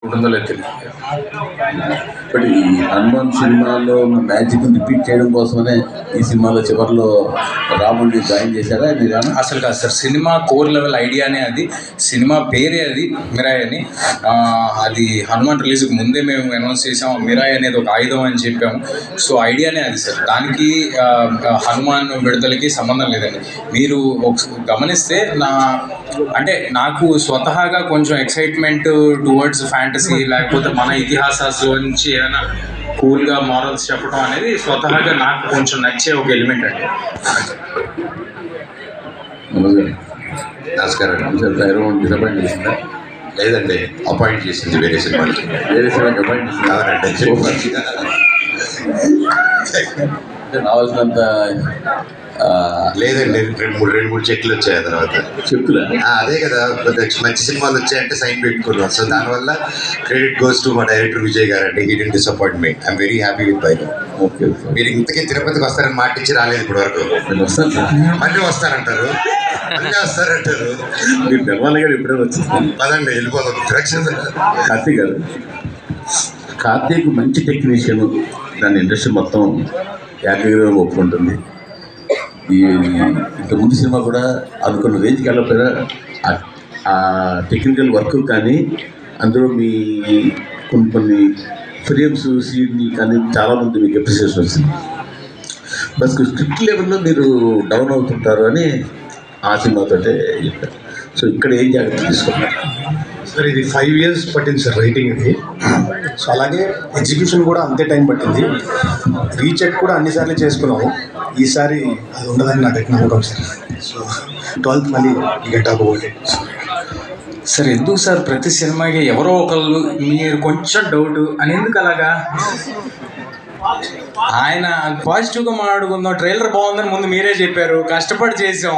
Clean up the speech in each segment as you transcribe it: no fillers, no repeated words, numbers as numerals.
ఉంటుందో లేదు తెలియదు. ఇప్పుడు ఈ హనుమాన్ సినిమాలో ఉన్న మ్యాజిక్ రిపీట్ చేయడం కోసమనే ఈ సినిమాలో చివరిలో రాముడిని జాయిన్ చేశారా మీరు? అసలు కాదు సార్, సినిమా కోర్ లెవెల్ ఐడియానే అది. సినిమా పేరే అది మిరాయ్ అని. అది హనుమాన్ రిలీజ్కి ముందే మేము అనౌన్స్ చేసాము, మిరాయ్ అనేది ఒక ఆయుధం అని చెప్పాము. సో ఐడియానే అది సార్. దానికి హనుమాన్ విడుదలకి సంబంధం లేదండి. మీరు గమనిస్తే నాకు స్వతహాగా కొంచెం ఎక్సైట్మెంట్ టువర్డ్స్ ఫ్యాంటసీ, లేకపోతే మన ఇతిహాసాల నుంచి ఏదైనా కూల్గా మారల్స్ చెప్పడం అనేది స్వతహాగా నాకు కొంచెం నచ్చే ఒక ఎలిమెంట్ అండి. నమస్కారం. డిసప్పాయింట్ చేసిందా? లేదండి, అపాయింట్ చేసింది వేరే సినిమాకి. వేరే సినిమాకి అపాయింట్ చేసింది రావాల్సినంత లేదండి. రెండు మూడు చెక్లు వచ్చాయి తర్వాత. చెక్కులా? అదే కదా, మంచి సినిమాలు వచ్చాయంటే సైన్ పెట్టుకున్నాం. సో దానివల్ల క్రెడిట్ గోస్ టు మా డైరెక్టర్ విజయ్ గారు అండి. He didn't disappoint me. I'm very happy with by. Okay. మీరు ఇంతకీ తిరుపతికి వస్తారని మాట ఇచ్చి రాలేదు ఇప్పటి వరకు. మళ్ళీ వస్తారంటారు, మళ్ళీ వస్తారంటారు. మీరు నిర్మాణ గారు ఎప్పుడైనా వచ్చేస్తాను పదండి వెళ్ళిపోతాం. కార్తీక్ గారు, కార్తీక్ మంచి టెక్నీషియన్. దాని ఇండస్ట్రీ మొత్తం ఏకగ్రీవంగా ఒప్పుకుంటుంది. ఇంతకుముందు సినిమా కూడా అనుకున్న రేంజ్కి వెళ్ళకపోయినా ఆ టెక్నికల్ వర్క్ కానీ, అందులో మీ కొన్ని ఫ్రేమ్స్ సీడ్ని కానీ చాలామంది మీకు అప్రిసియేషన్ వచ్చింది. బస్ స్క్రిప్ట్ లెవెల్లో మీరు డౌన్ అవుతుంటారు అని ఆ సినిమాతో చెప్పారు. సో ఇక్కడ ఏం జాగ్రత్త తీసుకున్నారు సార్? ఇది 5 years పట్టింది సార్ రైటింగ్ ఇది. సో అలాగే ఎగ్జిక్యూషన్ కూడా అంతే టైం పట్టింది. రీచెక్ కూడా అన్నిసార్లు చేసుకున్నాము. ఈసారి అది ఉండదని నాకు నమ్మకం సార్. సో 12th మళ్ళీ గెట్ అప్ ఒకటి సార్. ఎందుకు సార్ ప్రతి సినిమాకి ఎవరో ఒకళ్ళు మీరు కొంచెం డౌట్ అని ఎందుకు అలాగా? ఆయన పాజిటివ్గా మాట్లాడుకుందాం, ట్రైలర్ బాగుందని ముందు మీరే చెప్పారు, కష్టపడి చేసాం.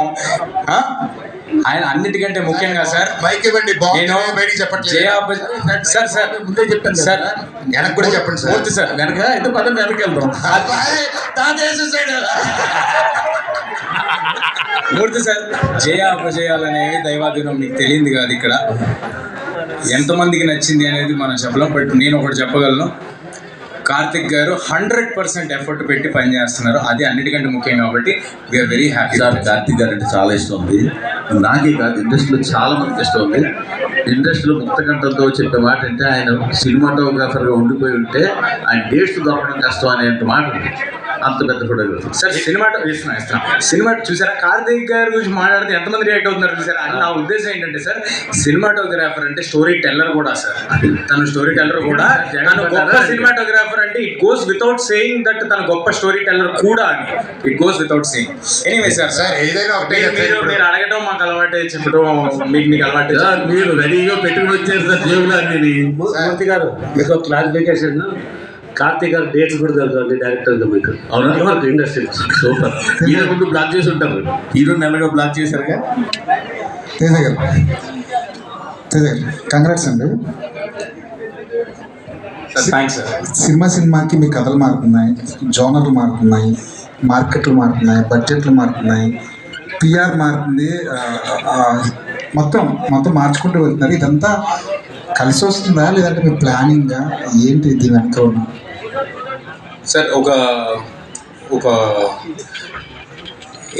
ఆయన అన్నిటికంటే ముఖ్యంగా సార్ సార్ ముందే చెప్పాను సార్, వెనక్కి కూడా చెప్పండి సార్. పూర్తి సార్ వెనక అయితే పదం వెనక్కి వెళ్దాం. పూర్తి సార్. జయ అపజయాలనేవి దైవాధీనం, మీకు తెలియంది కాదు. ఇక్కడ ఎంతమందికి నచ్చింది అనేది మనం చెప్పలేం. బట్ నేను ఒకటి చెప్పగలను, కార్తిక్ గారు 100% ఎఫర్ట్ పెట్టి పనిచేస్తున్నారు. అది అన్నిటికంటే ముఖ్యం. కాబట్టి we're very happy. Sir, Karthik గారు అంటే చాలా ఇష్టం ఉంది. నాకే కాదు, ఇండస్ట్రీలో చాలా మందికి ఇష్టం ఉంది. ఇండస్ట్రీలో ముక్తకంఠంతో చెప్పే మాట అంటే, ఆయన సినిమాటోగ్రాఫర్గా ఉండిపోయి ఉంటే ఆయన డేట్స్ దొరకడం కష్టం అనే మాట ఉంది. అంత పెద్ద ఫోటోగ్రఫర్ సార్. సినిమా చూసారా? కార్తిక్ గారి గురించి మాట్లాడితే ఎంతమంది రియాక్ట్ అవుతున్నారు చూసారా? అని నా ఉద్దేశం ఏంటంటే సార్, సినిమాటోగ్రాఫర్ అంటే స్టోరీ టెల్లర్ కూడా సార్. తను స్టోరీ టెల్లర్ కూడా, తను గొప్ప సినిమాటోగ్రాఫర్ అంటే it goes without saying that తన గొప్ప స్టోరీ టెల్లర్ కూడా అని. It goes without saying. Anyway sir, మీరు అడగటం మాకు అలవాటే, చెప్పడం మీకు అలవాటే. మీరు రెడీగా పెట్టుకుని వచ్చారు సార్ జేబులో అన్ని. మూర్తి గారు, మీకు ఒక క్లారిఫికేషన్. కార్తీక్ గారు డేట్స్ కూడా దొరకండి డైరెక్టర్గా మీకు. అవునా? Industry super. హీరో ముందు బ్లాక్ చేసి ఉంటారు, హీరో నెలగా బ్లాక్ చేశారుగా. తేజ గారు, కంగ్రాట్స్ అండి. సినిమాకి మీ కథలు మారుతున్నాయి, జోనర్లు మారుతున్నాయి, మార్కెట్లు మారుతున్నాయి, బడ్జెట్లు మారుతున్నాయి, పిఆర్ మారుతుంది, మొత్తం మార్చుకుంటూ వెళ్తున్నారు. ఇదంతా కలిసి వస్తుందా లేదంటే మీ ప్లానింగ్గా ఏంటి దీని వెనక ఉన్నా? సార్ ఒక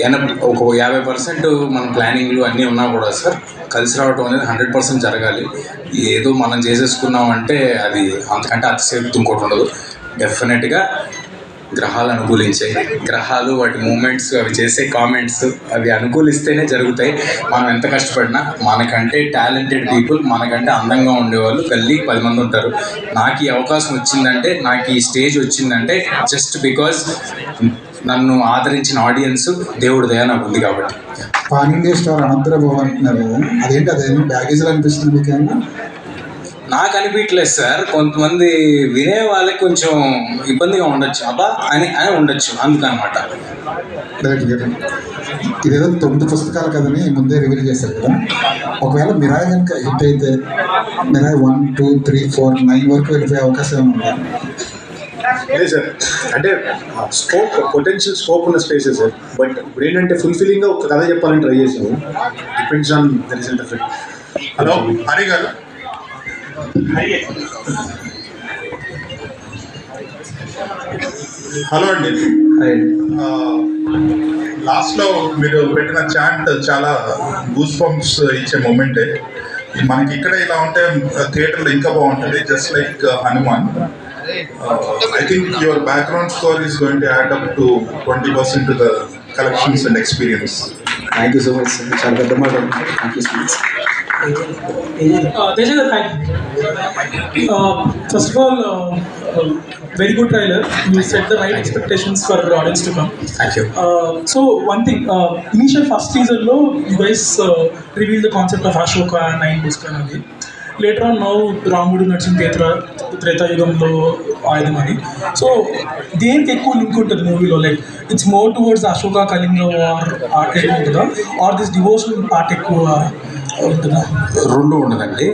50% మన ప్లానింగ్లు అన్నీ ఉన్నా కూడా సార్, కలిసి రావడం అనేది 100% జరగాలి. ఏదో మనం చేసేసుకున్నామంటే అది అంతకంటే అతిశయోక్తి ఇంకోటి ఉండదు. డెఫినెట్గా గ్రహాలు అనుకూలించాయి. గ్రహాలు వాటి మూమెంట్స్, అవి చేసే కామెంట్స్, అవి అనుకూలిస్తేనే జరుగుతాయి. మనం ఎంత కష్టపడినా మనకంటే టాలెంటెడ్ పీపుల్, మనకంటే అందంగా ఉండేవాళ్ళు 10 మంది ఉంటారు. నాకు ఈ అవకాశం వచ్చిందంటే, నాకు ఈ స్టేజ్ వచ్చిందంటే జస్ట్ బికాజ్ నన్ను ఆదరించిన ఆడియన్స్, దేవుడి దయ నాకు ఉంది కాబట్టి. పాన్ ఇండియా స్టార్ అనంతరాబాబు అంటున్నారు కదా, అదేంటి? అదేమో బ్యాగేజ్లో అనిపిస్తుంది మీకేమో? నాకు అనిపించలేదు సార్. కొంతమంది వినే వాళ్ళకి కొంచెం ఇబ్బందిగా ఉండొచ్చు, అబ్బా అని ఉండొచ్చు, అందుకనమాట. ఇదేదో 9 పుస్తకాలు కదని ముందే రివీల్ చేశారు కదా. ఒకవేళ మిరాయ్ కనుక హిట్ అయితే, మిరాయ్ 1, 2, 3, 4, 9 వరకు వెళ్ళిపోయే అవకాశం ఉంది. లేదు సార్, అంటే పొటెన్షియల్ స్కోప్ ఉన్న స్పేసెస్ సార్. బట్ ఇప్పుడు ఏంటంటే ఫుల్ఫిల్లింగ్గా ఒక కథ చెప్పాలని ట్రై చేసాము. Depends on the result of it. Hello Hari గారు, హలో అండి. లాస్ట్లో మీరు పెట్టిన చాంట్ చాలా గూస్ బంప్స్ ఇచ్చే మూమెంటే. మనకి ఇక్కడ ఇలా ఉంటే థియేటర్లో ఇంకా బాగుంటుంది. Just like Hanuman. I think your background score is going to add up to 20% to the collections and experience. Thank you so much. Thank you so much. Teja, first of all, very good trailer. You set the right expectations for the audience to come. Thank you. So one thing, initial first teaser lo, you guys revealed the concept of Ashoka and 9 Puskanadi. Later on now, Ramudu Natsin Treta Yugamlo Ayudhamani. So దేనికి ఎక్కువ link ఉంటుంది మూవీలో? Like it's more towards Ashoka Kalinga war art ఎక్కువ ఉంటుందా, are this devotional art ఎక్కువ ఉంటుందా? రెండు ఉండదండి.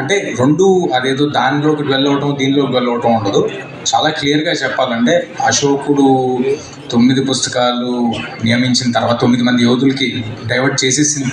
అంటే రెండు అదేదో దానిలోకి డెవెల్ అవటం దీనిలోకి డెవెల్ అవటం ఉండదు. చాలా క్లియర్గా చెప్పాలంటే అశోకుడు 9 పుస్తకాలు నియమించిన తర్వాత 9 మంది యోధులకి డైవర్ట్ చేసేసిన